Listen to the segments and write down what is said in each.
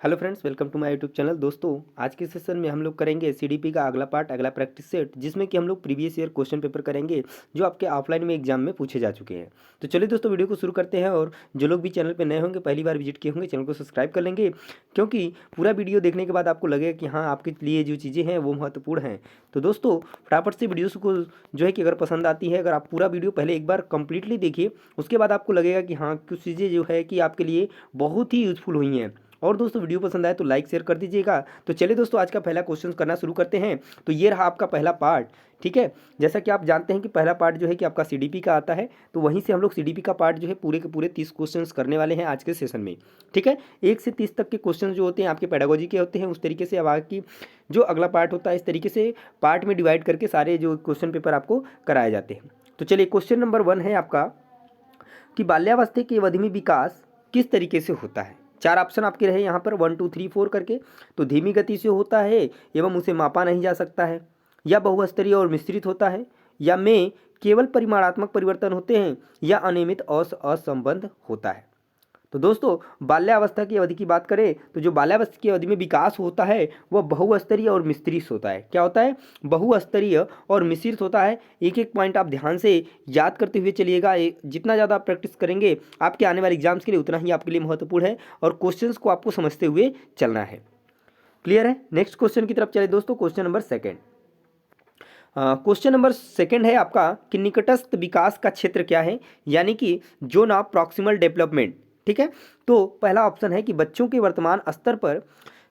Hello friends, welcome to my YouTube channel. दोस्तों, आज के सेशन में हम लोग करेंगे सीडीपी का अगला पार्ट, अगला प्रैक्टिस सेट, जिसमें कि हम लोग प्रीवियस ईयर क्वेश्चन पेपर करेंगे जो आपके ऑफलाइन में एग्जाम में पूछे जा चुके हैं। तो चलिए दोस्तों, वीडियो को शुरू करते हैं। और जो लोग भी चैनल पर नए होंगे, पहली बार विजिट किए होंगे, चैनल को सब्सक्राइब कर लेंगे, क्योंकि पूरा वीडियो देखने के बाद आपको लगेगा कि हाँ, आपके लिए जो चीज़ें हैं वो महत्वपूर्ण हैं। तो दोस्तों, फटाफट से वीडियोस को जो है कि अगर पसंद आती है, अगर आप पूरा वीडियो पहले एक बार कंप्लीटली देखिए, उसके बाद आपको लगेगा कि हाँ, कुछ चीज़ें जो है कि आपके लिए बहुत ही यूजफुल हुई हैं। और दोस्तों, वीडियो पसंद आए तो लाइक शेयर कर दीजिएगा। तो चलिए दोस्तों, आज का पहला क्वेश्चन करना शुरू करते हैं। तो ये रहा आपका पहला पार्ट। ठीक है, जैसा कि आप जानते हैं कि पहला पार्ट जो है कि आपका सीडीपी का आता है, तो वहीं से हम लोग सीडीपी का पार्ट जो है पूरे के पूरे 30 क्वेश्चंस करने वाले हैं आज के सेशन में। ठीक है, 1 से 30 तक के क्वेश्चन जो होते हैं आपके पेडागोजी के होते हैं। उस तरीके से अब आगे जो अगला पार्ट होता है, इस तरीके से पार्ट में डिवाइड करके सारे जो क्वेश्चन पेपर आपको कराए जाते हैं। तो चलिए, क्वेश्चन नंबर 1 है आपका कि बाल्यावस्था की अवधि में विकास किस तरीके से होता है। 4 ऑप्शन आपके रहे यहाँ पर 1 2 3 4 करके। तो धीमी गति से होता है एवं उसे मापा नहीं जा सकता है, या बहुस्तरीय और मिश्रित होता है, या में केवल परिमाणात्मक परिवर्तन होते हैं, या अनियमित और असंबद्ध होता है। तो दोस्तों, बाल्यावस्था की अवधि की बात करें तो जो बाल्यावस्था की अवधि में विकास होता है वह बहुस्तरीय और मिश्रित होता है। क्या होता है? बहुस्तरीय और मिश्रित होता है। एक एक पॉइंट आप ध्यान से याद करते हुए चलिएगा। जितना ज़्यादा आप प्रैक्टिस करेंगे आपके आने वाले एग्जाम्स के लिए, उतना ही आपके लिए महत्वपूर्ण है, और क्वेश्चंस को आपको समझते हुए चलना है। क्लियर है? नेक्स्ट क्वेश्चन की तरफ चले दोस्तों। Question number second. Question number second है आपका कि निकटस्थ विकास का क्षेत्र क्या है, यानी कि जोन ऑफ प्रॉक्सिमल डेवलपमेंट। ठीक है, तो पहला ऑप्शन है कि बच्चों के वर्तमान स्तर पर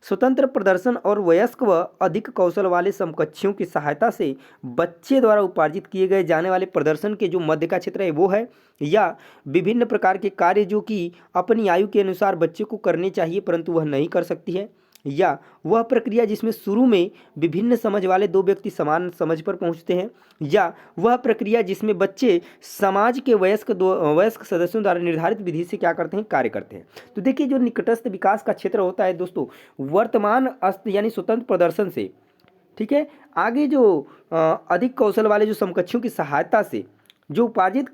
स्वतंत्र प्रदर्शन और वयस्क व अधिक कौशल वाले समकक्षों की सहायता से बच्चे द्वारा उपार्जित किए गए जाने वाले प्रदर्शन के जो मध्य का क्षेत्र है वो है, या विभिन्न प्रकार के कार्य जो कि अपनी आयु के अनुसार बच्चे को करने चाहिए परंतु वह नहीं कर सकती है, या वह प्रक्रिया जिसमें शुरू में विभिन्न समझ वाले 2 व्यक्ति समान समझ पर पहुंचते हैं, या वह प्रक्रिया जिसमें बच्चे समाज के वयस्क सदस्यों द्वारा निर्धारित विधि से क्या करते हैं, कार्य करते हैं। तो देखिए, जो निकटस्थ विकास का क्षेत्र होता है दोस्तों, वर्तमान यानी स्वतंत्र प्रदर्शन से, ठीक है, आगे जो अधिक कौशल वाले जो समकक्षों की सहायता से जो उपार्जित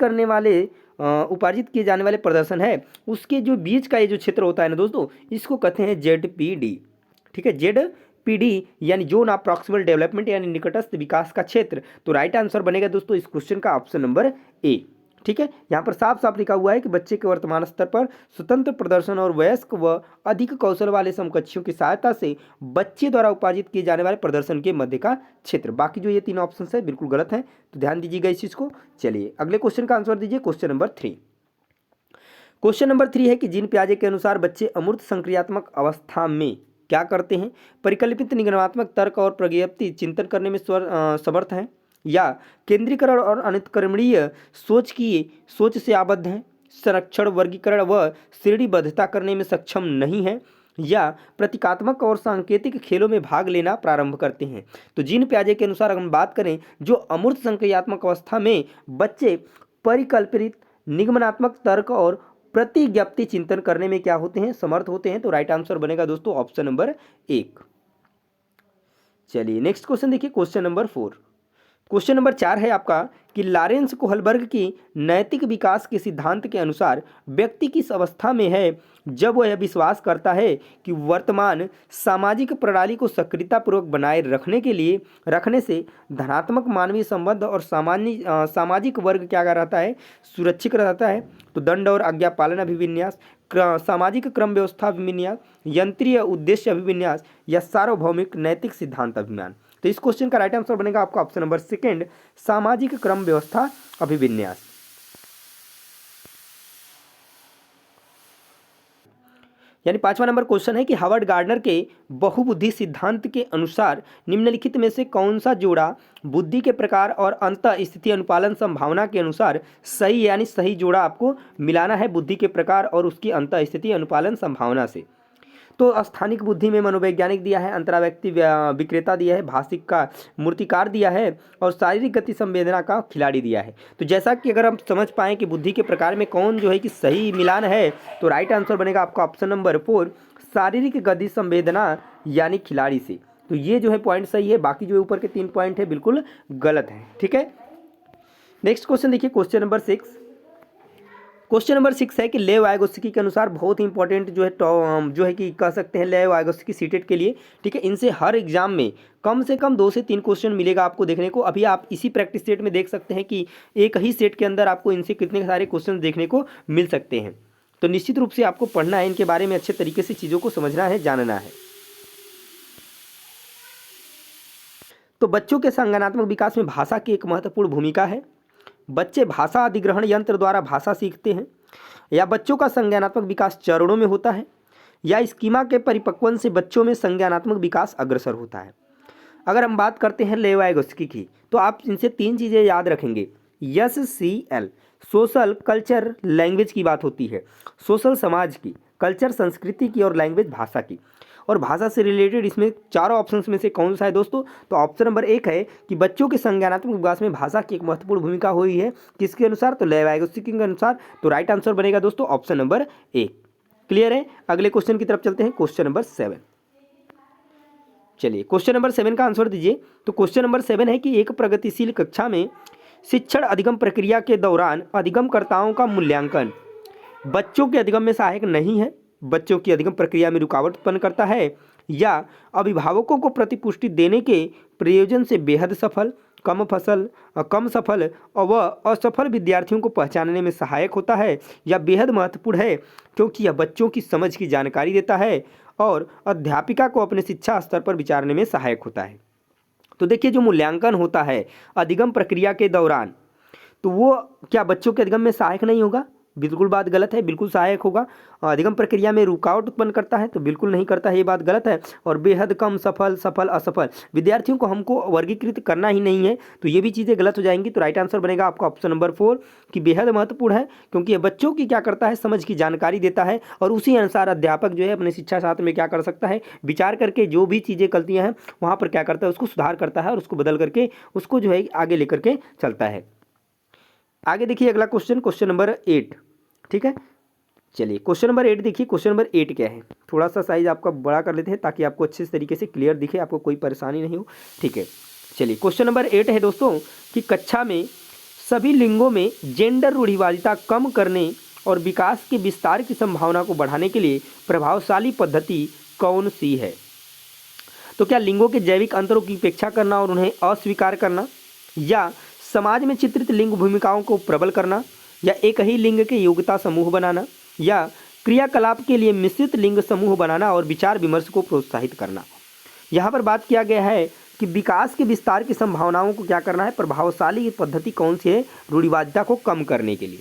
किए जाने वाले प्रदर्शन है, उसके जो बीच का ये जो क्षेत्र होता है ना दोस्तों, इसको कहते हैं ZPD। ठीक है, ZPD यानी जोन ऑफ प्रॉक्सिमल डेवलपमेंट, यानी निकटस्थ विकास का क्षेत्र। तो राइट आंसर बनेगा दोस्तों इस क्वेश्चन का ऑप्शन नंबर ए। ठीक है, यहाँ पर साफ साफ लिखा हुआ है कि बच्चे के वर्तमान स्तर पर स्वतंत्र प्रदर्शन और वयस्क व अधिक कौशल वाले समकक्षों की सहायता से बच्चे द्वारा उपार्जित किए जाने वाले प्रदर्शन के मध्य का क्षेत्र। बाकी जो ये 3 ऑप्शन है बिल्कुल गलत हैं, तो ध्यान दीजिएगा इस चीज को। चलिए, अगले क्वेश्चन का आंसर दीजिए। Question number 3। क्वेश्चन नंबर 3 है कि जीन पियाजे के अनुसार बच्चे अमूर्त संक्रियात्मक अवस्था में क्या करते हैं? परिकल्पित निगमनात्मक तर्क और प्रज्ञप्ति चिंतन करने में समर्थ हैं, या केंद्रीकरण और अनुत्क्रमणीय सोच से आबद्ध हैं, संरक्षण, वर्गीकरण व श्रेणीबद्धता करने में सक्षम नहीं है, या प्रतीकात्मक और सांकेतिक खेलों में भाग लेना प्रारंभ करते हैं। तो जीन पियाजे के अनुसार अगर हम बात करें, जो अमूर्त संक्रियात्मक अवस्था में बच्चे परिकल्पित निगमनात्मक तर्क और प्रतिज्ञप्ति चिंतन करने में क्या होते हैं, समर्थ होते हैं। तो राइट आंसर बनेगा दोस्तों ऑप्शन नंबर 1। चलिए, नेक्स्ट क्वेश्चन देखिए। Question number 4। क्वेश्चन नंबर 4 है आपका कि लॉरेंस कोहलबर्ग की नैतिक विकास के सिद्धांत के अनुसार व्यक्ति किस अवस्था में है जब वह यह विश्वास करता है कि वर्तमान सामाजिक प्रणाली को सक्रियतापूर्वक बनाए रखने से धनात्मक मानवीय संबंध और सामाजिक वर्ग क्या रहता है, सुरक्षित रहता है। तो दंड और आज्ञा पालन अभिविन्यास, सामाजिक क्रम व्यवस्था अभिविन्यास, यंत्रीय उद्देश्य अभिविन्यास, या सार्वभौमिक नैतिक सिद्धांत अभिमान। तो इस क्वेश्चन का राइट आंसर बनेगा आपका ऑप्शन नंबर 2, सामाजिक क्रम व्यवस्था अभिविन्यास। यानी 5वां नंबर क्वेश्चन है कि हार्वर्ड गार्डनर के बहुबुद्धि सिद्धांत के अनुसार निम्नलिखित में से कौन सा जोड़ा बुद्धि के प्रकार और अंतः स्थिति अनुपालन संभावना के अनुसार सही, यानी सही जोड़ा आपको मिलाना है बुद्धि के प्रकार और उसकी अंतः स्थिति अनुपालन संभावना से। तो स्थानिक बुद्धि में मनोवैज्ञानिक दिया है, अंतराव्यक्ति विक्रेता दिया है, भाषिक का मूर्तिकार दिया है, और शारीरिक गति संवेदना का खिलाड़ी दिया है। तो जैसा कि अगर हम समझ पाएँ कि बुद्धि के प्रकार में कौन जो है कि सही मिलान है, तो राइट आंसर बनेगा आपका ऑप्शन नंबर 4, शारीरिक गति संवेदना यानी खिलाड़ी से। तो ये जो है पॉइंट सही है, बाकी जो ऊपर के 3 पॉइंट है बिल्कुल गलत है। ठीक है, नेक्स्ट क्वेश्चन देखिए। Question number 6। क्वेश्चन नंबर 6 है कि लेव वाइगोत्स्की के अनुसार बहुत ही इंपॉर्टेंट जो है कि कह सकते हैं लेव वाइगोत्स्की सीटेट के लिए, ठीक है। इनसे हर एग्जाम में कम से कम 2 से 3 क्वेश्चन मिलेगा आपको देखने को। अभी आप इसी प्रैक्टिस सेट में देख सकते हैं कि एक ही सेट के अंदर आपको इनसे कितने सारे क्वेश्चन देखने को मिल सकते हैं। तो निश्चित रूप से आपको पढ़ना है, इनके बारे में अच्छे तरीके से चीज़ों को समझना है, जानना है। तो बच्चों के संज्ञानात्मक विकास में भाषा की एक महत्वपूर्ण भूमिका है। बच्चे भाषा अधिग्रहण यंत्र द्वारा भाषा सीखते हैं, या बच्चों का संज्ञानात्मक विकास चरणों में होता है, या स्कीमा के परिपक्वन से बच्चों में संज्ञानात्मक विकास अग्रसर होता है। अगर हम बात करते हैं लेव वाइगोत्स्की की, तो आप इनसे 3 चीज़ें याद रखेंगे। SCL सोशल, कल्चर, लैंग्वेज की बात होती है। सोशल समाज की, कल्चर संस्कृति की, और लैंग्वेज भाषा की। और भाषा से रिलेटेड इसमें चारों ऑप्शंस में से कौन सा है दोस्तों? तो ऑप्शन नंबर 1 है कि बच्चों के संज्ञानात्मक विकास में भाषा की एक महत्वपूर्ण भूमिका हुई है। किसके अनुसार? तो लेव वाइगोत्स्की के अनुसार। तो राइट आंसर बनेगा दोस्तों ऑप्शन नंबर 1। क्लियर है? अगले क्वेश्चन की तरफ चलते हैं, क्वेश्चन नंबर 7। चलिए क्वेश्चन नंबर 7 का आंसर दीजिए। तो क्वेश्चन नंबर 7 है कि एक प्रगतिशील कक्षा में शिक्षण अधिगम प्रक्रिया के दौरान अधिगमकर्ताओं का मूल्यांकन बच्चों के अधिगम में सहायक नहीं है, बच्चों की अधिगम प्रक्रिया में रुकावट उत्पन्न करता है, या अभिभावकों को प्रतिपुष्टि देने के प्रयोजन से बेहद सफल, कम सफल और व असफल विद्यार्थियों को पहचानने में सहायक होता है, या बेहद महत्वपूर्ण है क्योंकि यह बच्चों की समझ की जानकारी देता है और अध्यापिका को अपने शिक्षा स्तर पर विचारने में सहायक होता है। तो देखिए, जो मूल्यांकन होता है अधिगम प्रक्रिया के दौरान, तो वो क्या बच्चों के अधिगम में सहायक नहीं होगा? बिल्कुल बात गलत है, बिल्कुल सहायक होगा। अधिगम प्रक्रिया में रुकावट उत्पन्न करता है, तो बिल्कुल नहीं करता है, ये बात गलत है। और बेहद कम, सफल, असफल विद्यार्थियों को हमको वर्गीकृत करना ही नहीं है, तो ये भी चीज़ें गलत हो जाएंगी। तो राइट आंसर बनेगा आपका ऑप्शन नंबर 4 कि बेहद महत्वपूर्ण है क्योंकि ये बच्चों की क्या करता है, समझ की जानकारी देता है, और उसी अनुसार अध्यापक जो है अपने शिक्षा शास्त्र में क्या कर सकता है, विचार करके जो भी चीज़ें गलतियाँ हैं वहाँ पर क्या करता है, उसको सुधार करता है और उसको बदल करके उसको जो है आगे लेकर के चलता है। आगे देखिए अगला क्वेश्चन, क्वेश्चन नंबर 8, ठीक है। चलिए क्वेश्चन नंबर 8 देखिए। क्वेश्चन नंबर 8 क्या है, थोड़ा सा साइज आपका बड़ा कर लेते हैं ताकि आपको अच्छे तरीके से क्लियर दिखे, आपको कोई परेशानी नहीं हो, ठीक है। चलिए क्वेश्चन नंबर 8 है दोस्तों कि कक्षा में सभी लिंगों में जेंडर रूढ़िवादिता कम करने और विकास के विस्तार की संभावना को बढ़ाने के लिए प्रभावशाली पद्धति कौन सी है? तो क्या लिंगों के जैविक अंतरों की उपेक्षा करना और उन्हें अस्वीकार करना, या समाज में चित्रित लिंग भूमिकाओं को प्रबल करना, या एक ही लिंग के योग्यता समूह बनाना, या क्रियाकलाप के लिए मिश्रित लिंग समूह बनाना और विचार विमर्श को प्रोत्साहित करना। यहाँ पर बात किया गया है कि विकास के विस्तार की संभावनाओं को क्या करना है, प्रभावशाली पद्धति कौन सी है रूढ़िवादिता को कम करने के लिए?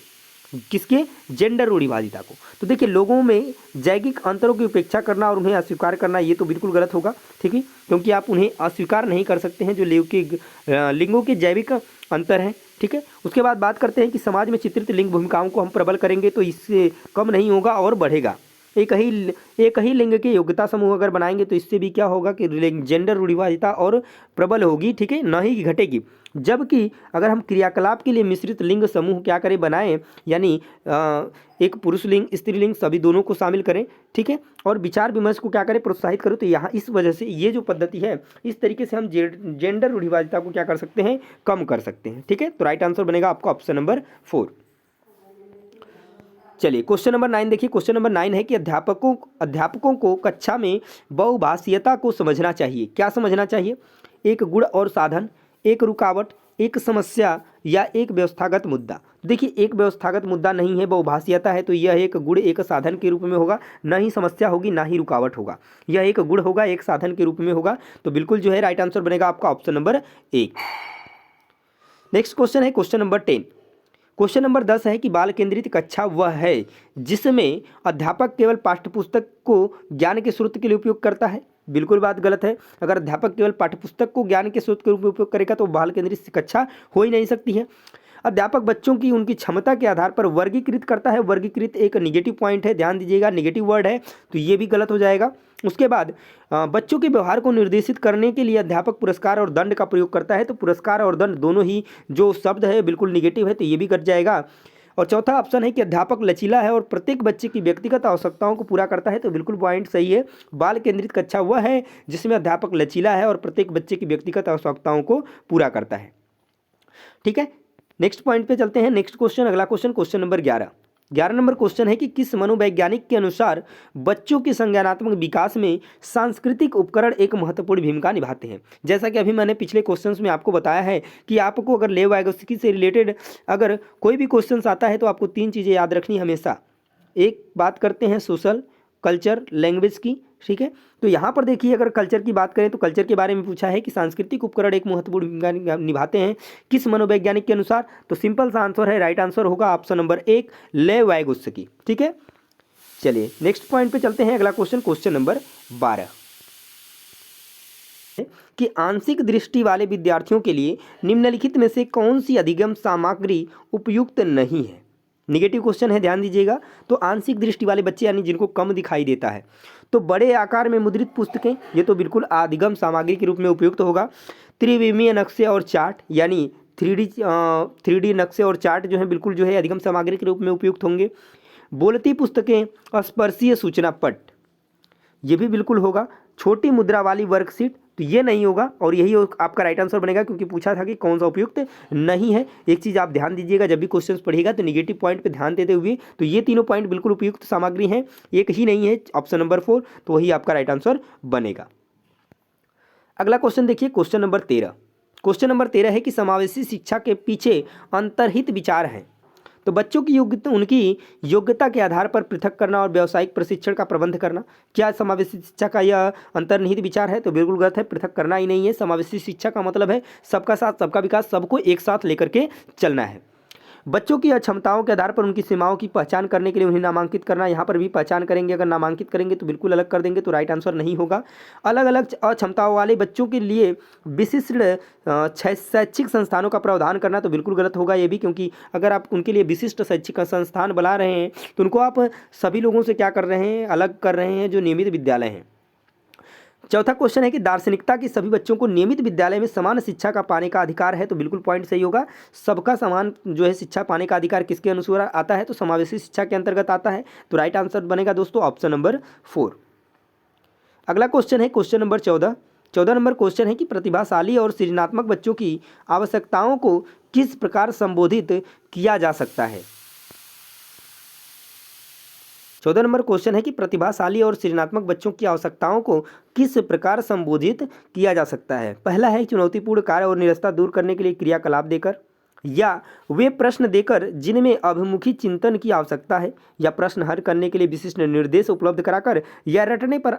किसके? जेंडर रूढ़िवादिता को। तो देखिए, लोगों में जैविक अंतरों की उपेक्षा करना और उन्हें अस्वीकार करना, ये तो बिल्कुल गलत होगा, ठीक है, क्योंकि आप उन्हें अस्वीकार नहीं कर सकते हैं जो लिंगों के जैविक अंतर हैं, ठीक है। उसके बाद बात करते हैं कि समाज में चित्रित लिंग भूमिकाओं को हम प्रबल करेंगे तो इससे कम नहीं होगा और बढ़ेगा। एक ही लिंग के योग्यता समूह अगर बनाएंगे तो इससे भी क्या होगा कि जेंडर रूढ़िवादिता और प्रबल होगी, ठीक है, न ही घटेगी। जबकि अगर हम क्रियाकलाप के लिए मिश्रित लिंग समूह क्या करें, बनाएं, यानी एक पुरुष लिंग, स्त्रीलिंग, सभी दोनों को शामिल करें, ठीक है, और विचार विमर्श को क्या करें, प्रोत्साहित करें, तो यहाँ इस वजह से ये जो पद्धति है, इस तरीके से हम जेंडर रूढ़िवादिता को क्या कर सकते हैं, कम कर सकते हैं, ठीक है। तो राइट आंसर बनेगा आपका ऑप्शन नंबर 4। चलिए क्वेश्चन नंबर 9 देखिए। क्वेश्चन नंबर 9 है कि अध्यापकों को कक्षा में बहुभाषीयता को समझना चाहिए। क्या समझना चाहिए? एक गुण और साधन, एक रुकावट, एक समस्या, या एक व्यवस्थागत मुद्दा। देखिए, एक व्यवस्थागत मुद्दा नहीं है, बहुभाषीयता है, तो यह एक गुण एक साधन के रूप में होगा, ना ही समस्या होगी ना ही रुकावट होगा, यह एक गुण होगा, एक साधन के रूप में होगा। तो बिल्कुल जो है राइट आंसर बनेगा आपका ऑप्शन नंबर 1। नेक्स्ट क्वेश्चन है क्वेश्चन नंबर 10। क्वेश्चन नंबर 10 है कि बाल केंद्रित कक्षा वह है जिसमें अध्यापक केवल पाठ्यपुस्तक को ज्ञान के स्रोत के लिए उपयोग करता है। बिल्कुल बात गलत है। अगर अध्यापक केवल पाठ्यपुस्तक को ज्ञान के स्रोत के रूप में उपयोग करेगा तो बाल केंद्रित कक्षा हो ही नहीं सकती है। अध्यापक बच्चों की उनकी क्षमता के आधार पर वर्गीकृत करता है। वर्गीकृत एक निगेटिव पॉइंट है, ध्यान दीजिएगा, निगेटिव वर्ड है, तो ये भी गलत हो जाएगा। उसके बाद बच्चों के व्यवहार को निर्देशित करने के लिए अध्यापक पुरस्कार और दंड का प्रयोग करता है, तो पुरस्कार और दंड दोनों ही जो शब्द है बिल्कुल निगेटिव है, तो ये भी कट जाएगा। और चौथा ऑप्शन है कि अध्यापक लचीला है और प्रत्येक बच्चे की व्यक्तिगत आवश्यकताओं को पूरा करता है, तो बिल्कुल पॉइंट सही है। बाल केंद्रित कक्षा वह है जिसमें अध्यापक लचीला है और प्रत्येक बच्चे की व्यक्तिगत आवश्यकताओं को पूरा करता है। ठीक है, नेक्स्ट पॉइंट पे चलते हैं। नेक्स्ट क्वेश्चन, अगला question, question number 11। 11 number question है कि किस मनोवैज्ञानिक के अनुसार बच्चों के संज्ञानात्मक विकास में सांस्कृतिक उपकरण एक महत्वपूर्ण भूमिका निभाते हैं। जैसा कि अभी मैंने पिछले क्वेश्चंस में आपको बताया है कि आपको अगर लेव वाइगोत्स्की से रिलेटेड अगर कोई भी क्वेश्चंस आता है तो आपको 3 चीज़ें याद रखनी हमेशा। एक बात करते हैं सोशल, कल्चर, लैंग्वेज की, ठीक है। तो यहाँ पर देखिए अगर कल्चर की बात करें तो कल्चर के बारे में पूछा है कि सांस्कृतिक उपकरण एक महत्वपूर्ण भूमिका निभाते हैं किस मनोवैज्ञानिक के अनुसार। तो सिंपल सा आंसर है, राइट आंसर होगा ऑप्शन नंबर 1 लेव वाइगोत्स्की, ठीक है। चलिए नेक्स्ट पॉइंट पे चलते हैं। अगला क्वेश्चन, क्वेश्चन नंबर 12 कि आंशिक दृष्टि वाले विद्यार्थियों के लिए निम्नलिखित में से कौन सी अधिगम सामग्री उपयुक्त नहीं है। निगेटिव क्वेश्चन है, ध्यान दीजिएगा। तो आंशिक दृष्टि वाले बच्चे यानी जिनको कम दिखाई देता है, तो बड़े आकार में मुद्रित पुस्तकें ये तो बिल्कुल अधिगम सामग्री के रूप में उपयुक्त होगा। त्रिविमीय नक्शे और चार्ट यानी 3D नक्शे और चार्ट जो है बिल्कुल जो है अधिगम सामग्री के रूप में उपयुक्त होंगे। बोलती पुस्तकें, स्पर्शीय सूचना पट ये भी बिल्कुल होगा। छोटी मुद्रा वाली वर्कशीट तो ये नहीं होगा और यही आपका राइट आंसर बनेगा क्योंकि पूछा था कि कौन सा उपयुक्त नहीं है। एक चीज़ आप ध्यान दीजिएगा, जब भी क्वेश्चंस पढ़िएगा तो निगेटिव पॉइंट पे ध्यान देते हुए, तो ये तीनों पॉइंट बिल्कुल उपयुक्त सामग्री हैं, एक ही नहीं है ऑप्शन नंबर 4, तो वही आपका राइट आंसर बनेगा। अगला क्वेश्चन देखिए, क्वेश्चन नंबर 13। क्वेश्चन नंबर 13 है कि समावेशी शिक्षा के पीछे अंतर्हित विचार हैं। तो बच्चों की योग्यता, उनकी योग्यता के आधार पर पृथक करना और व्यावसायिक प्रशिक्षण का प्रबंध करना, क्या समावेशी शिक्षा का यह अंतर्निहित विचार है? तो बिल्कुल गलत है, पृथक करना ही नहीं है। समावेशी शिक्षा का मतलब है सबका साथ सबका विकास, सबको एक साथ लेकर के चलना है। बच्चों की अक्षमताओं के आधार पर उनकी सीमाओं की पहचान करने के लिए उन्हें नामांकित करना, यहाँ पर भी पहचान करेंगे, अगर नामांकित करेंगे तो बिल्कुल अलग कर देंगे, तो राइट आंसर नहीं होगा। अलग अलग अक्षमताओं वाले बच्चों के लिए विशिष्ट शैक्षिक संस्थानों का प्रावधान करना, तो बिल्कुल गलत होगा ये भी, क्योंकि अगर आप उनके लिए विशिष्ट शैक्षिक संस्थान बना रहे हैं तो उनको आप सभी लोगों से क्या कर रहे हैं, अलग कर रहे हैं जो नियमित विद्यालय हैं। चौथा क्वेश्चन है कि दार्शनिकता की सभी बच्चों को नियमित विद्यालय में समान शिक्षा का पाने का अधिकार है, तो बिल्कुल पॉइंट सही होगा। सबका समान जो है शिक्षा पाने का अधिकार किसके अनुसार आता है? तो समावेशी शिक्षा के अंतर्गत आता है, तो राइट आंसर बनेगा दोस्तों ऑप्शन नंबर 4। अगला क्वेश्चन है क्वेश्चन नंबर 14। 14 नंबर क्वेश्चन है कि प्रतिभाशाली और सृजनात्मक बच्चों की आवश्यकताओं को किस प्रकार संबोधित किया जा सकता है? 14 नंबर क्वेश्चन है कि प्रतिभाशाली और सृजनात्मक बच्चों की आवश्यकताओं को किस प्रकार संबोधित किया जा सकता है? पहला है चुनौतीपूर्ण कार्य और निरस्ता दूर करने के लिए क्रियाकलाप देकर, या वे प्रश्न देकर जिनमें अभिमुखी चिंतन की आवश्यकता है, या प्रश्न हल करने के लिए विशिष्ट निर्देश उपलब्ध कराकर, या रटने पर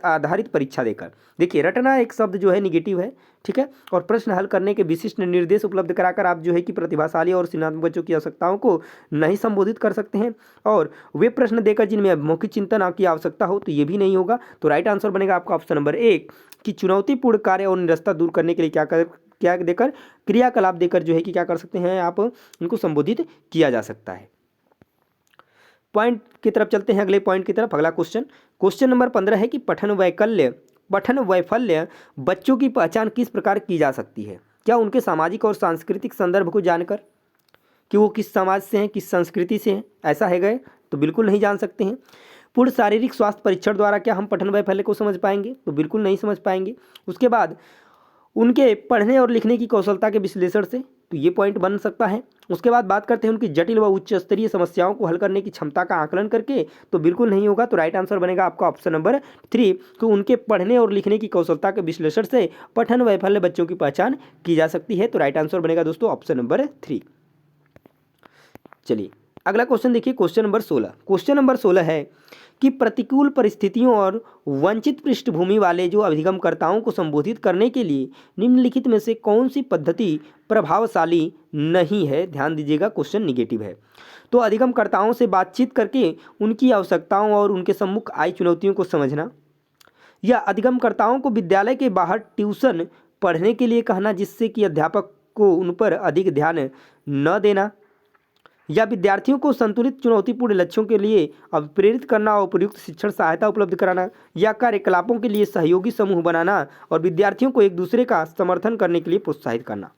आधारित परीक्षा देकर। देखिए रटना एक शब्द जो है निगेटिव है, ठीक है, और प्रश्न हल करने के विशिष्ट निर्देश उपलब्ध कराकर आप जो है कि प्रतिभाशाली और सृजनात्मक बच्चों की आवश्यकताओं को नहीं संबोधित कर सकते हैं। और वे प्रश्न देकर जिनमें अभिमुखी चिंतन की आवश्यकता हो, तो ये भी नहीं होगा। तो राइट आंसर बनेगा आपका ऑप्शन नंबर 1 कि चुनौतीपूर्ण कार्य और निरस्ता दूर करने के लिए क्या देकर, क्रियाकलाप देकर जो है कि क्या कर सकते हैं आप, इनको संबोधित किया जा सकता है। पॉइंट की तरफ चलते हैं, अगले पॉइंट की तरफ। अगला क्वेश्चन, क्वेश्चन नंबर 15 है कि पठन वैफल्य बच्चों की पहचान किस प्रकार की जा सकती है? क्या उनके सामाजिक और सांस्कृतिक संदर्भ को जानकर, कि वो किस समाज से हैं, किस संस्कृति से हैं, ऐसा है गए? तो बिल्कुल नहीं जान सकते हैं। पूर्ण शारीरिक स्वास्थ्य परीक्षण द्वारा क्या हम पठन वैफल्य को समझ पाएंगे? तो बिल्कुल नहीं समझ पाएंगे। उसके बाद उनके पढ़ने और लिखने की कौशलता के विश्लेषण से, तो ये पॉइंट बन सकता है। उसके बाद बात करते हैं उनकी जटिल व उच्च स्तरीय समस्याओं को हल करने की क्षमता का आकलन करके, तो बिल्कुल नहीं होगा। तो राइट आंसर बनेगा आपका ऑप्शन नंबर 3 कि उनके पढ़ने और लिखने की कौशलता के विश्लेषण से पठन वैफल्य बच्चों की पहचान की जा सकती है, तो राइट आंसर बनेगा दोस्तों ऑप्शन नंबर 3। चलिए अगला क्वेश्चन देखिए, क्वेश्चन नंबर 16। क्वेश्चन नंबर 16 है कि प्रतिकूल परिस्थितियों और वंचित पृष्ठभूमि वाले जो अधिगमकर्ताओं को संबोधित करने के लिए निम्नलिखित में से कौन सी पद्धति प्रभावशाली नहीं है? ध्यान दीजिएगा, क्वेश्चन निगेटिव है। तो अधिगमकर्ताओं से बातचीत करके उनकी आवश्यकताओं और उनके सम्मुख आई चुनौतियों को समझना, या अधिगमकर्ताओं को विद्यालय के बाहर ट्यूशन पढ़ने के लिए कहना जिससे कि अध्यापक को उन पर अधिक ध्यान न देना, या विद्यार्थियों को संतुलित चुनौतीपूर्ण लक्ष्यों के लिए प्रेरित करना और उपयुक्त शिक्षण सहायता उपलब्ध कराना, या कार्यकलापों के लिए सहयोगी समूह बनाना और विद्यार्थियों को एक दूसरे का समर्थन करने के लिए प्रोत्साहित करना।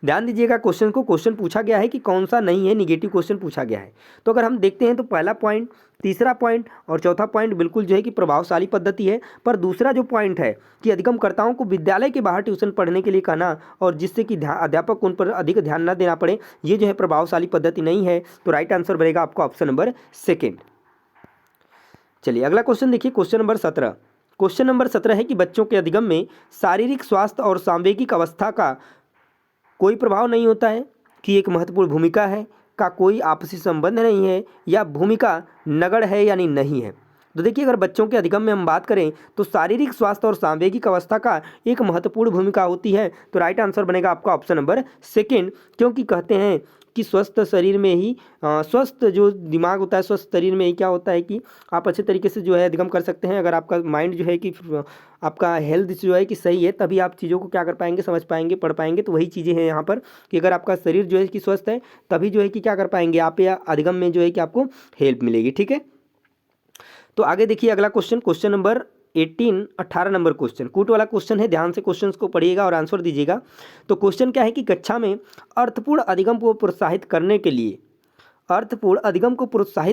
ध्यान दीजिएगा क्वेश्चन को, क्वेश्चन पूछा गया है कि कौन सा नहीं है, निगेटिव क्वेश्चन पूछा गया है। तो अगर हम देखते हैं तो पहला पॉइंट, तीसरा पॉइंट और चौथा पॉइंट बिल्कुल जो है कि प्रभावशाली पद्धति है, पर दूसरा जो पॉइंट है कि अधिगमकर्ताओं को विद्यालय के बाहर ट्यूशन पढ़ने के लिए कहना और जिससे कि अध्यापक को उन पर अधिक ध्यान न देना पड़े, ये जो है प्रभावशाली पद्धति नहीं है। तो राइट आंसर बनेगा आपका ऑप्शन नंबर सेकेंड। चलिए अगला क्वेश्चन देखिए, क्वेश्चन नंबर 17। क्वेश्चन नंबर 17 है कि बच्चों के अधिगम में शारीरिक स्वास्थ्य और सांवेगिक अवस्था का कोई प्रभाव नहीं होता है, कि एक महत्वपूर्ण भूमिका है, का कोई आपसी संबंध नहीं है, या भूमिका नगण्य है यानी नहीं है। तो देखिए अगर बच्चों के अधिगम में हम बात करें तो शारीरिक स्वास्थ्य और सांवेगिक अवस्था का एक महत्वपूर्ण भूमिका होती है। तो राइट आंसर बनेगा आपका ऑप्शन नंबर सेकेंड, क्योंकि कहते हैं कि स्वस्थ शरीर में ही स्वस्थ जो दिमाग होता है, स्वस्थ शरीर में ही क्या होता है कि आप अच्छे तरीके से जो है अधिगम कर सकते हैं। अगर आपका माइंड जो है कि आपका हेल्थ जो है कि सही है, तभी आप चीज़ों को क्या कर पाएंगे, समझ पाएंगे, पढ़ पाएंगे। तो वही चीज़ें हैं यहाँ पर कि अगर आपका शरीर जो है कि स्वस्थ है, तभी जो है कि क्या कर पाएंगे आप, या अधिगम में जो है कि आपको हेल्प मिलेगी। ठीक है, तो आगे देखिए अगला question, question number 18 number question, कूट वाला क्वेश्चन है। ध्यान से क्वेश्चन को पढ़िएगा और आंसर दीजिएगा। तो क्वेश्चन क्या है कि कक्षा में अर्थपूर्ण अधिगम को प्रोत्साहित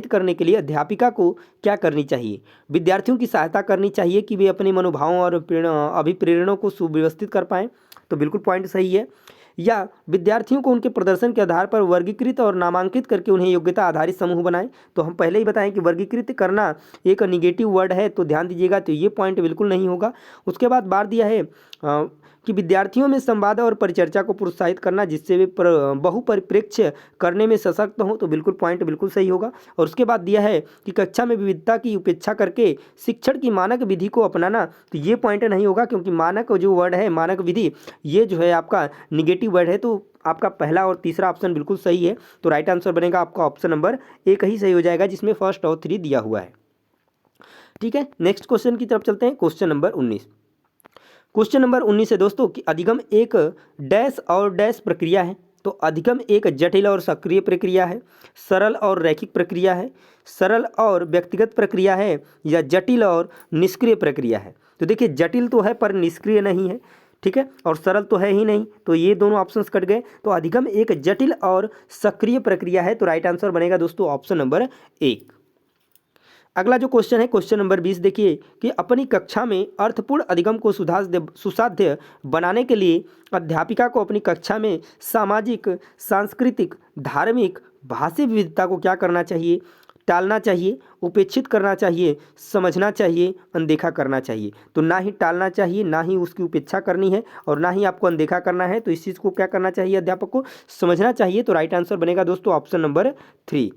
करने के लिए अध्यापिका को क्या करनी चाहिए? विद्यार्थियों की सहायता करनी चाहिए कि वे अपने मनोभावों और अभिप्रेरणों को सुव्यवस्थित कर पाएँ। तो बिल्कुल पॉइंट सही है। या विद्यार्थियों को उनके प्रदर्शन के आधार पर वर्गीकृत और नामांकित करके उन्हें योग्यता आधारित समूह बनाएं। तो हम पहले ही बताएं कि वर्गीकृत करना एक निगेटिव वर्ड है, तो ध्यान दीजिएगा, तो ये पॉइंट बिल्कुल नहीं होगा। उसके बाद बात दिया है कि विद्यार्थियों में संवाद और परिचर्चा को प्रोत्साहित करना जिससे वे बहुपरिप्रेक्ष्य करने में सशक्त हों। तो बिल्कुल पॉइंट बिल्कुल सही होगा। और उसके बाद दिया है कि कक्षा में विविधता की उपेक्षा करके शिक्षण की मानक विधि को अपनाना। तो ये पॉइंट नहीं होगा, क्योंकि मानक जो वर्ड है, मानक विधि, ये जो है आपका निगेटिव वर्ड है। तो आपका पहला और तीसरा ऑप्शन बिल्कुल सही है। तो राइट आंसर बनेगा आपका ऑप्शन नंबर एक ही सही हो जाएगा, जिसमें फर्स्ट और 3 दिया हुआ है। ठीक है, नेक्स्ट क्वेश्चन की तरफ चलते हैं, क्वेश्चन नंबर 19। क्वेश्चन नंबर 19 है दोस्तों कि अधिगम एक डैश और डैश प्रक्रिया है। तो अधिगम एक जटिल और सक्रिय प्रक्रिया है, सरल और रैखिक प्रक्रिया है, सरल और व्यक्तिगत प्रक्रिया है, या जटिल और निष्क्रिय प्रक्रिया है। तो देखिए जटिल तो है पर निष्क्रिय नहीं है, ठीक है, और सरल तो है ही नहीं, तो ये दोनों ऑप्शंस कट गए। तो अधिगम एक जटिल और सक्रिय प्रक्रिया है। तो राइट आंसर बनेगा दोस्तों ऑप्शन नंबर 1। अगला जो क्वेश्चन है, क्वेश्चन नंबर 20 देखिए कि अपनी कक्षा में अर्थपूर्ण अधिगम को सुसाध्य बनाने के लिए अध्यापिका को अपनी कक्षा में सामाजिक, सांस्कृतिक, धार्मिक, भाषी विविधता को क्या करना चाहिए? टालना चाहिए, उपेक्षित करना चाहिए, समझना चाहिए, अनदेखा करना चाहिए। तो ना ही टालना चाहिए, ना ही उसकी उपेक्षा करनी है, और ना ही आपको अनदेखा करना है। तो इस चीज़ को क्या करना चाहिए? अध्यापक को समझना चाहिए। तो राइट आंसर बनेगा दोस्तों ऑप्शन नंबर 3।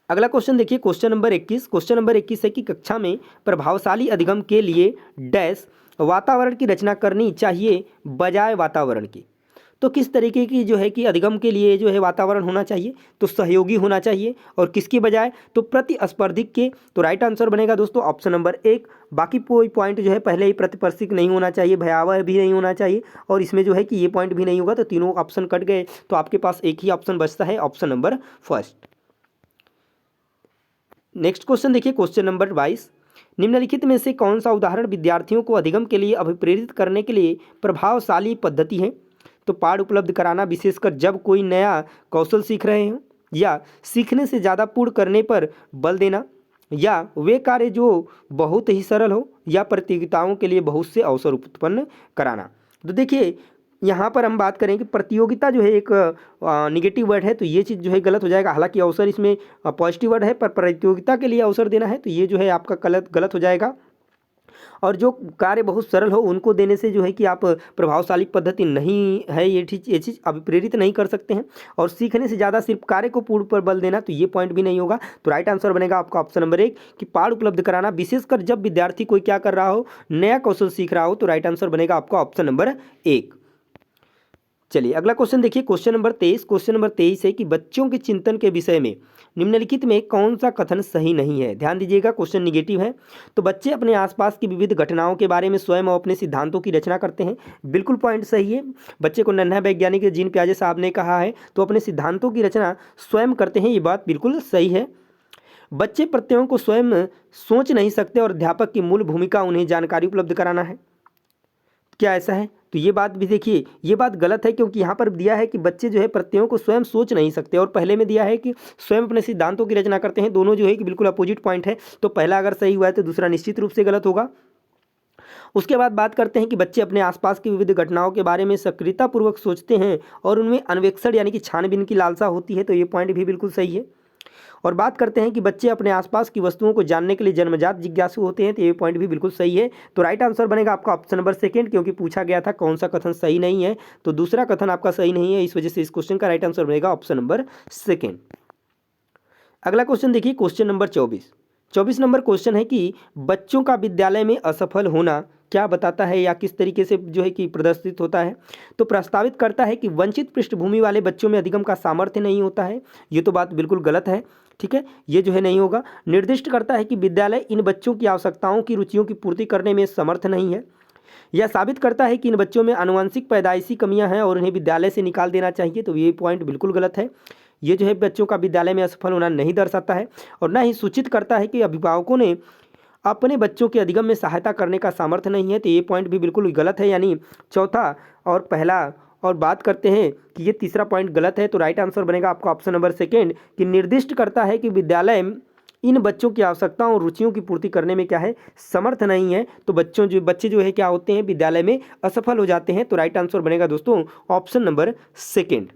अगला क्वेश्चन देखिए, क्वेश्चन नंबर 21। क्वेश्चन नंबर 21 है कि कक्षा में प्रभावशाली अधिगम के लिए डैश वातावरण की रचना करनी चाहिए बजाय वातावरण की। तो किस तरीके की जो है कि अधिगम के लिए जो है वातावरण होना चाहिए? तो सहयोगी होना चाहिए, और किसके बजाय? तो प्रतिस्पर्धी के। तो राइट आंसर बनेगा दोस्तों ऑप्शन नंबर 1। बाकी कोई पॉइंट जो है पहले ही प्रतिस्पर्धी नहीं होना चाहिए, भयावह भी नहीं होना चाहिए, और इसमें जो है कि ये पॉइंट भी नहीं होगा। तो तीनों ऑप्शन कट गए, तो आपके पास एक ही ऑप्शन बचता है, option number first. Next question देखिए, क्वेश्चन नंबर 22। निम्नलिखित में से कौन सा उदाहरण विद्यार्थियों को अधिगम के लिए अभिप्रेरित करने के लिए प्रभावशाली पद्धति है? तो पाठ उपलब्ध कराना, विशेषकर जब कोई नया कौशल सीख रहे हों, या सीखने से ज़्यादा पूर्ण करने पर बल देना, या वे कार्य जो बहुत ही सरल हो, या प्रतियोगिताओं के लिए बहुत से अवसर उत्पन्न कराना। तो देखिए यहाँ पर हम बात करें कि प्रतियोगिता जो है एक निगेटिव वर्ड है, तो ये चीज़ जो है गलत हो जाएगा। हालांकि अवसर इसमें पॉजिटिव वर्ड है, पर प्रतियोगिता के लिए अवसर देना है, तो ये जो है आपका गलत हो जाएगा। और जो कार्य बहुत सरल हो उनको देने से जो है कि आप प्रभावशाली पद्धति नहीं है, ये चीज़ अभिप्रेरित नहीं कर सकते हैं। और सीखने से ज़्यादा सिर्फ कार्य को पूर्ण पर बल देना, तो ये पॉइंट भी नहीं होगा। तो राइट आंसर बनेगा आपका ऑप्शन नंबर 1 कि पाठ उपलब्ध कराना, विशेषकर जब विद्यार्थी कोई क्या कर रहा हो, नया कौशल सीख रहा हो। तो राइट आंसर बनेगा आपका ऑप्शन नंबर 1। चलिए अगला क्वेश्चन देखिए, क्वेश्चन नंबर 23। क्वेश्चन नंबर 23 है कि बच्चों के चिंतन के विषय में निम्नलिखित में कौन सा कथन सही नहीं है? ध्यान दीजिएगा, क्वेश्चन निगेटिव है। तो बच्चे अपने आसपास की विविध घटनाओं के बारे में स्वयं और अपने सिद्धांतों की रचना करते हैं। बिल्कुल पॉइंट सही है। बच्चे को नन्हा वैज्ञानिक जीन पियाजे साहब ने कहा है, तो अपने सिद्धांतों की रचना स्वयं करते हैं, ये बात बिल्कुल सही है। बच्चे प्रत्ययों को स्वयं सोच नहीं सकते और अध्यापक की मूल भूमिका उन्हें जानकारी उपलब्ध कराना है। क्या ऐसा है? तो ये बात भी देखिए, ये बात गलत है, क्योंकि यहाँ पर दिया है कि बच्चे जो है प्रत्ययों को स्वयं सोच नहीं सकते, और पहले में दिया है कि स्वयं अपने सिद्धांतों की रचना करते हैं। दोनों जो है कि बिल्कुल अपोजिट पॉइंट है। तो पहला अगर सही हुआ है तो दूसरा निश्चित रूप से गलत होगा। उसके बाद बात करते हैं कि बच्चे अपने आसपास की विविध घटनाओं के बारे में सक्रियतापूर्वक सोचते हैं और उनमें अन्वेषण यानी कि छानबीन की लालसा होती है। तो ये पॉइंट भी बिल्कुल सही है। और बात करते हैं कि बच्चे अपने आसपास की वस्तुओं को जानने के लिए जन्मजात जिज्ञासु होते हैं। तो ये पॉइंट भी बिल्कुल सही है। तो राइट आंसर बनेगा आपका ऑप्शन नंबर सेकंड, क्योंकि पूछा गया था कौन सा कथन सही नहीं है, तो दूसरा कथन आपका सही नहीं है। इस वजह से इस क्वेश्चन का राइट आंसर बनेगा ऑप्शन नंबर सेकंड। अगला क्वेश्चन देखिए, क्वेश्चन नंबर 24 नंबर क्वेश्चन है कि बच्चों का विद्यालय में असफल होना क्या बताता है या किस तरीके से जो है कि प्रदर्शित होता है। तो प्रस्तावित करता है कि वंचित पृष्ठभूमि वाले बच्चों में अधिगम का सामर्थ्य नहीं होता है। ये तो बात बिल्कुल गलत है, ठीक है, ये जो है नहीं होगा। निर्दिष्ट करता है कि विद्यालय इन बच्चों की आवश्यकताओं की रुचियों की पूर्ति करने में समर्थ नहीं है। यह साबित करता है कि इन बच्चों में आनुवंशिक पैदाइशी कमियां हैं और उन्हें विद्यालय से निकाल देना चाहिए। तो ये पॉइंट बिल्कुल गलत है। ये जो है बच्चों का विद्यालय में असफल होना नहीं दर्शाता है, और ना ही सूचित करता है कि अभिभावकों ने अपने बच्चों के अधिगम में सहायता करने का सामर्थ्य नहीं है। तो ये पॉइंट भी बिल्कुल गलत है, यानी चौथा और पहला। और बात करते हैं कि ये तीसरा पॉइंट गलत है। तो राइट आंसर बनेगा आपका ऑप्शन नंबर सेकंड, कि निर्दिष्ट करता है कि विद्यालय इन बच्चों की आवश्यकताओं और रुचियों की पूर्ति करने में क्या है, समर्थ नहीं है। तो बच्चे जो है क्या होते हैं, विद्यालय में असफल हो जाते हैं। तो राइट आंसर बनेगा दोस्तों option number second.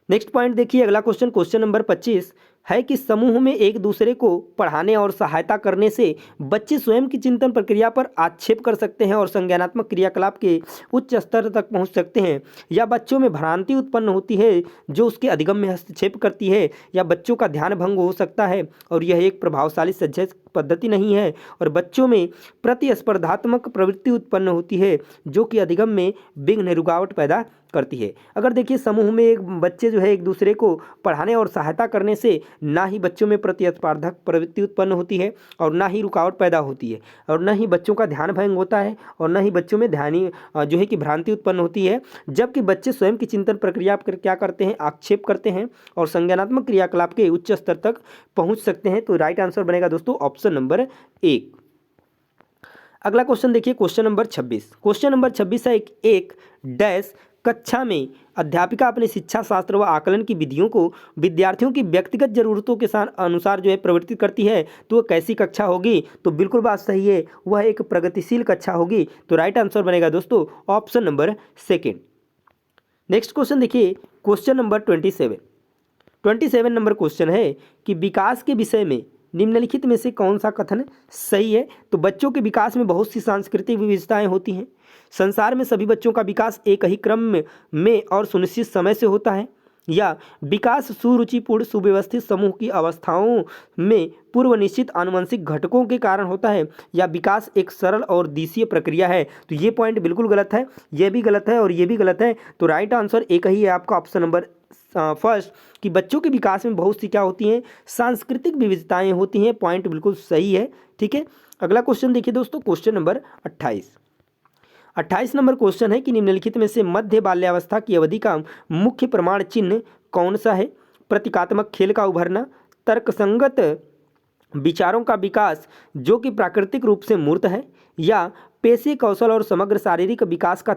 Next point देखिए, अगला क्वेश्चन, क्वेश्चन नंबर 25 है कि समूह में एक दूसरे को पढ़ाने और सहायता करने से बच्चे स्वयं की चिंतन प्रक्रिया पर आक्षेप कर सकते हैं और संज्ञानात्मक क्रियाकलाप के उच्च स्तर तक पहुंच सकते हैं, या बच्चों में भ्रांति उत्पन्न होती है जो उसके अधिगम में हस्तक्षेप करती है, या बच्चों का ध्यान भंग हो सकता है और यह एक प्रभावशाली सज्जन पद्धति नहीं है, और बच्चों में प्रतिस्पर्धात्मक प्रवृत्ति उत्पन्न होती है जो कि अधिगम में विघ्न रुकावट पैदा करती है। अगर देखिए समूह में एक बच्चे जो है एक दूसरे को पढ़ाने और सहायता करने से ना ही बच्चों में प्रतिस्पर्धक प्रवृत्ति उत्पन्न होती है और ना ही रुकावट पैदा होती है, और ना ही बच्चों का ध्यान भंग होता है, और ना ही बच्चों में ध्यानी जो है कि भ्रांति उत्पन्न होती है, जबकि बच्चे स्वयं की चिंतन प्रक्रिया पर क्या करते हैं, आक्षेप करते हैं और संज्ञानात्मक क्रियाकलाप के उच्च स्तर तक पहुंच सकते हैं। तो राइट आंसर बनेगा दोस्तों ऑप्शन नंबर 1। अगला क्वेश्चन देखिए, क्वेश्चन नंबर 26। क्वेश्चन नंबर 26 है एक डैश कक्षा में अध्यापिका अपने शिक्षा शास्त्र व आकलन की विधियों को विद्यार्थियों की व्यक्तिगत जरूरतों के अनुसार जो है प्रवर्तित करती है, तो वह कैसी कक्षा होगी। तो बिल्कुल बात सही है, वह एक प्रगतिशील कक्षा होगी। तो राइट आंसर बनेगा दोस्तों option number second. Next question देखिए, क्वेश्चन नंबर 27 नंबर क्वेश्चन है कि विकास के विषय में निम्नलिखित में से कौन सा कथन सही है। तो बच्चों के विकास में बहुत सी सांस्कृतिक विविधताएं होती हैं। संसार में सभी बच्चों का विकास एक ही क्रम में और सुनिश्चित समय से होता है, या विकास सुरुचिपूर्ण सुव्यवस्थित समूह की अवस्थाओं में पूर्व निश्चित आनुवंशिक घटकों के कारण होता है, या विकास एक सरल और दिशीय प्रक्रिया है। तो ये पॉइंट बिल्कुल गलत है, ये भी गलत है और ये भी गलत है। तो राइट आंसर एक ही है आपका ऑप्शन नंबर फर्स्ट, कि बच्चों के विकास में बहुत सी क्या होती हैं, सांस्कृतिक विविधताएं होती हैं। पॉइंट बिल्कुल सही है, ठीक है। अगला क्वेश्चन देखिए दोस्तों, क्वेश्चन नंबर 28 नंबर क्वेश्चन है कि निम्नलिखित में से मध्य बाल्यावस्था की अवधि का मुख्य प्रमाण चिन्ह कौन सा है। प्रतीकात्मक खेल का उभरना, तर्कसंगत विचारों का विकास जो कि प्राकृतिक रूप से मूर्त है, या पेशे कौशल और समग्र शारीरिक विकास का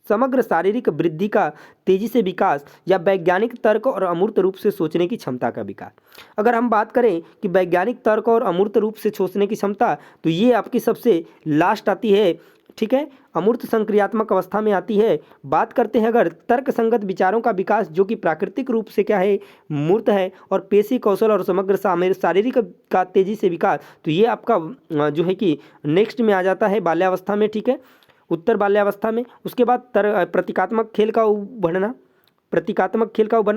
समग्र शारीरिक वृद्धि का तेजी से विकास, या वैज्ञानिक तर्क और अमूर्त रूप से सोचने की क्षमता का विकास। अगर हम बात करें कि वैज्ञानिक तर्क और अमूर्त रूप से सोचने की क्षमता, तो ये आपकी सबसे लास्ट आती है, ठीक है, अमूर्त संक्रियात्मक अवस्था में आती है। बात करते हैं अगर तर्क संगत विचारों का विकास जो कि प्राकृतिक रूप से क्या है, मूर्त है, और पेशी कौशल और समग्र शारीरिक का तेजी से विकास, तो ये आपका जो है कि नेक्स्ट में आ जाता है बाल्यावस्था में, ठीक है, उत्तर बाल्यावस्था में। उसके बाद प्रतीकात्मक खेल का उभरना,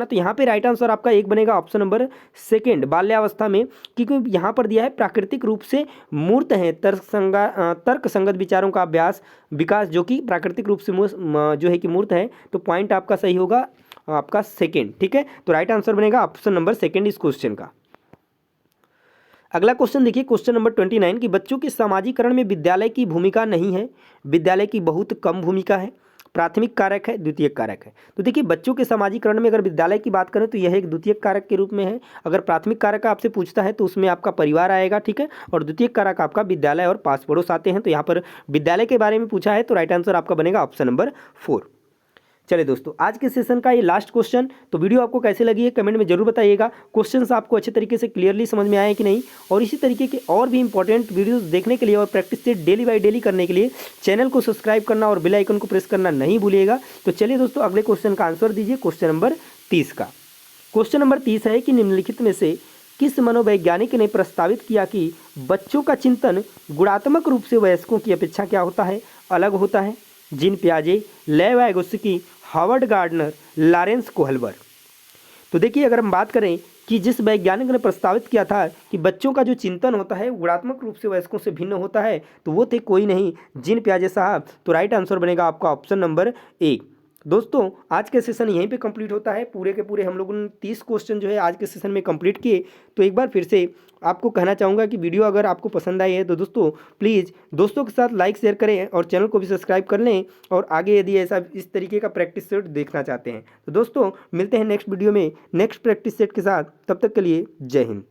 तो यहाँ पे राइट आंसर आपका एक बनेगा ऑप्शन नंबर सेकंड, बाल्यावस्था में, क्योंकि यहाँ पर दिया है प्राकृतिक रूप से मूर्त है तर्क संगत विचारों का विकास जो कि प्राकृतिक रूप से जो है कि मूर्त है। तो पॉइंट आपका सही होगा आपका सेकंड, ठीक है। तो राइट आंसर बनेगा ऑप्शन नंबर सेकंड इस क्वेश्चन का। अगला क्वेश्चन देखिए, क्वेश्चन नंबर 29 कि बच्चों के सामाजिकरण में विद्यालय की भूमिका नहीं है, विद्यालय की बहुत कम भूमिका है। प्राथमिक कारक है, द्वितीयक कारक है। तो देखिए बच्चों के समाजीकरण में अगर विद्यालय की बात करें तो यह एक द्वितीयक कारक के रूप में है। अगर प्राथमिक कारक आपसे पूछता है तो उसमें आपका परिवार आएगा, ठीक है, और द्वितीयक कारक आपका विद्यालय और पास पड़ोस आते हैं। तो यहाँ पर विद्यालय के बारे में पूछा है तो राइट आंसर आपका बनेगा ऑप्शन नंबर 4। चलिए दोस्तों, आज के सेशन का ये लास्ट क्वेश्चन। तो वीडियो आपको कैसे लगी है कमेंट में जरूर बताइएगा। क्वेश्चंस आपको अच्छे तरीके से क्लियरली समझ में आए हैं कि नहीं, और इसी तरीके के और भी इंपॉर्टेंट वीडियोस देखने के लिए और practice set daily by daily करने के लिए चैनल को सब्सक्राइब करना और बेल आइकन को प्रेस करना नहीं भूलिएगा। तो चलिए दोस्तों, अगले क्वेश्चन का आंसर दीजिए, क्वेश्चन नंबर 30 का। क्वेश्चन नंबर 30 है कि निम्नलिखित में से किस मनोवैज्ञानिक ने प्रस्तावित किया कि बच्चों का चिंतन गुणात्मक रूप से वयस्कों की अपेक्षा क्या होता है, अलग होता है? जीन पियाजे, Lev Vygotsky, Howard Gardner, Lawrence Kohlberg. तो देखिए अगर हम बात करें कि जिस वैज्ञानिक ने प्रस्तावित किया था कि बच्चों का जो चिंतन होता है गुणात्मक रूप से वयस्कों से भिन्न होता है, तो वो थे कोई नहीं, जीन पियाजे साहब। तो राइट आंसर बनेगा आपका ऑप्शन नंबर 1। दोस्तों आज के सेशन यहीं पे कंप्लीट होता है। पूरे के पूरे हम लोगों ने 30 क्वेश्चन जो है आज के सेशन में कंप्लीट किए। तो एक बार फिर से आपको कहना चाहूँगा कि वीडियो अगर आपको पसंद आई है तो दोस्तों प्लीज़ दोस्तों के साथ लाइक शेयर करें और चैनल को भी सब्सक्राइब कर लें। और आगे यदि ऐसा इस तरीके का प्रैक्टिस सेट देखना चाहते हैं तो दोस्तों मिलते हैं नेक्स्ट वीडियो में नेक्स्ट प्रैक्टिस सेट के साथ। तब तक के लिए जय हिंद।